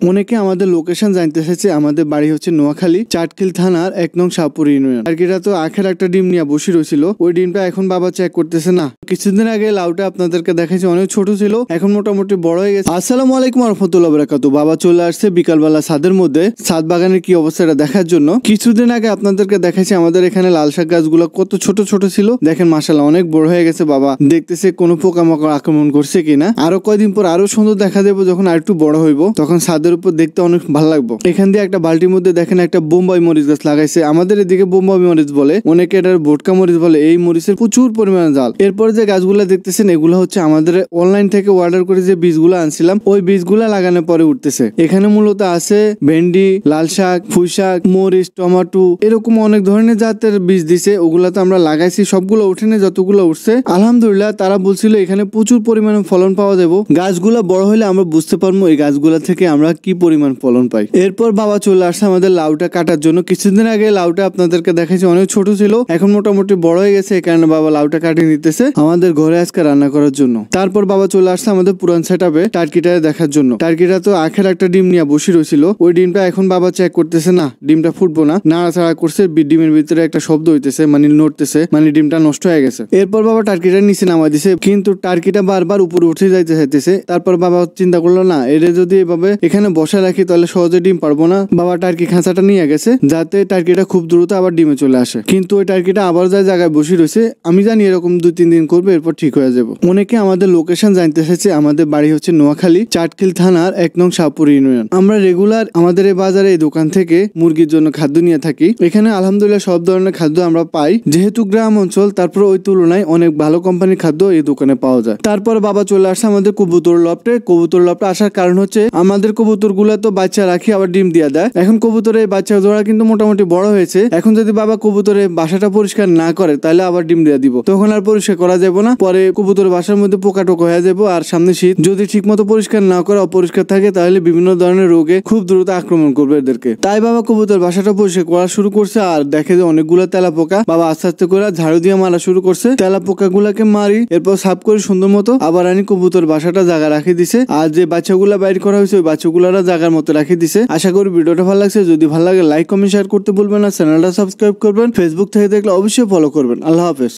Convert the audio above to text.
অনেকে আমাদের লোকেশন জানতে চাইছে। আমাদের বাড়ি হচ্ছে নোয়াখালী চাটখিল থানার 1 নং শাহপুর ইউনিয়ন। আর এটা তো আখের একটা ডিম নিয়ে বসে রয়েছিল, ওই ডিমটা এখন বাবা চেক করতেছে না। কিছুদিন আগে লাউটা আপনাদেরকে দেখাচ্ছি, অনেক ছোট ছিল, এখন মোটামুটি বড় হয়ে গেছে। আসসালামু আলাইকুম রহমতুল্লাহ বারাকাতু। বাবা চলে আসছে বিকালবেলা ছাদের মধ্যে, ছাদ বাগানের কি অবস্থাটা দেখার জন্য। কিছুদিন আগে আপনাদেরকে দেখাচ্ছি আমাদের এখানে লাল শাক গাছগুলো কত ছোট ছোট ছিল, দেখেন মাশাআল্লাহ অনেক বড় হয়ে গেছে। বাবা দেখতেছে কোনো পোকামাকড় আক্রমণ করছে কিনা। আরো কয়দিন পর আরো সুন্দর দেখা দেবো, যখন আর একটু বড় হইব তখন ছাদের উপর দেখতে অনেক ভালো লাগবে। এখান দিয়ে একটা বালতির মধ্যে দেখেন একটা বোম্বাই মরিচ গাছ লাগাইছে। আমাদের এদিকে বোম্বাই মরিচ বলে, অনেকে এটার ভোটকা মরিচ বলে। এই মরিচের প্রচুর পরিমাণে জাল। এরপর যে গাছগুলা দেখতেছেন এগুলো হচ্ছে আমাদের অনলাইন থেকে অর্ডার করে যে বীজগুলো আনছিলাম, ওই বীজগুলা লাগানোর পরে উঠতেছে। এখানে মূলত আছে ভেন্ডি, লাল শাক, পুঁই শাক, মরিচ, টমেটো, এরকম অনেক ধরনের জাতের বীজ দিছে। ওগুলা তো আমরা লাগাইছি, সবগুলো উঠেনি, যতগুলো উঠছে আলহামদুলিল্লাহ। তারা বলছিল এখানে প্রচুর পরিমাণে ফলন পাওয়া যাবে। গাছগুলা বড় হলে আমরা বুঝতে পারবো এই গাছগুলা থেকে আমরা কি পরিমাণ ফলন পাই। এরপর বাবা চলে আসছে আমাদের লাউটা কাটার জন্য। কিছুদিন আগে লাউটা আপনাদেরকে দেখাচ্ছি, অনেক ছোট ছিল, এখন মোটামুটি বড় হয়ে গেছে। এই কারণে বাবা লাউটা কাটিয়ে নিতেছে আমাদের ঘরে আজকে রান্না করার জন্য। তারপর বাবা চলে আসছে আমাদের পুরান সেটআপে টার্কিটা দেখার জন্য। টার্কিটা তো আখের একটা ডিম নিয়ে বসে রয়েছিল, ওই ডিমটা এখন বাবা চেক করতেছে না, ডিমটা ফুটবো না, নাড়াচাড়া করছে। ডিমের ভিতরে একটা শব্দ হইতেছে, মানে নড়তেছে, মানে ডিমটা নষ্ট হয়ে গেছে। এরপর বাবা টার্কিটা নিচে নামা দিছে, কিন্তু টার্কিটা বারবার উপরে উঠে যাইতে চাইতেছে। তারপর বাবা চিন্তা করলো না, এটা যদি এভাবে এখানে বসা রাখি তাহলে সহজে ডিম পারবো না। বাবা টার্কি খাঁচাটা নিয়ে গেছে যাতে টার্কিটা খুব দ্রুত আবার ডিমে চলে আসে, কিন্তু ওই টার্কিটা আবার যায় জায়গায় বসে রয়েছে। আমি জানি এরকম 2-3 দিন করবে, এরপর ঠিক হয়ে যাবে। অনেকে আমাদের লোকেশন জানতে চাইছে। আমাদের বাড়ি হচ্ছে নোয়াখালী চাটখিল থানার 1 নং শাহপুর ইউনিয়ন। আমরা রেগুলার আমাদের এই বাজারে এই দোকান থেকে মুরগির জন্য খাদ্য নিয়ে থাকি। এখানে আলহামদুলিল্লাহ সব ধরনের খাদ্য আমরা পাই, যেহেতু গ্রাম অঞ্চল, তারপর ওই তুলনায় অনেক ভালো কোম্পানির খাদ্য এই দোকানে পাওয়া যায়। তারপর বাবা চলে আসছে আমাদের কবুতর লফটে। কবুতর লফটে আসার কারণ হচ্ছে আমাদের কবুতর গুলা তো বাচ্চা রাখি আবার ডিম দিয়ে দেয়। এখন কবুতরের বাচ্চা জোড়া কিন্তু মোটামুটি বড় হয়েছে। এখন যদি বাবা কবুতরের বাসাটা পরিষ্কার না করে তাহলে আবার ডিম দিয়ে দিব, তখন আর পরিষ্কার করা যাবে না। পরে কবুতরের বাসার মধ্যে পোকা টোকা হয়ে যাবো। আর সামনে শীত, যদি ঠিক মতো পরিষ্কার না করে অপরিষ্কার থাকে তাহলে বিভিন্ন ধরনের রোগে খুব দ্রুত আক্রমণ করবে এদেরকে। তাই বাবা কবুতর বাসাটা পরিষ্কার করা শুরু করছে। আর দেখে যে অনেকগুলো তেলা পোকা, বাবা আস্তে আস্তে করে ঝাড়ু দিয়ে মারা শুরু করছে। তেলা পোকা গুলাকে মারি, এরপর সাফ করে সুন্দর মতো আবার আনি কবুতর বাসাটা জায়গা রাখি দিছে। আর যে বাচ্চাগুলা বাইর করা হয়েছে ওই বাচ্চাগুলারা জায়গার মতো রাখি দিছে। আশা করি ভিডিওটা ভালো লাগছে। যদি ভালো লাগে লাইক কমেন্ট শেয়ার করতে ভুলবেন না, চ্যানেলটা সাবস্ক্রাইব করবেন। ফেসবুক থেকে দেখলে অবশ্যই ফলো করবেন। আল্লাহ হাফেজ।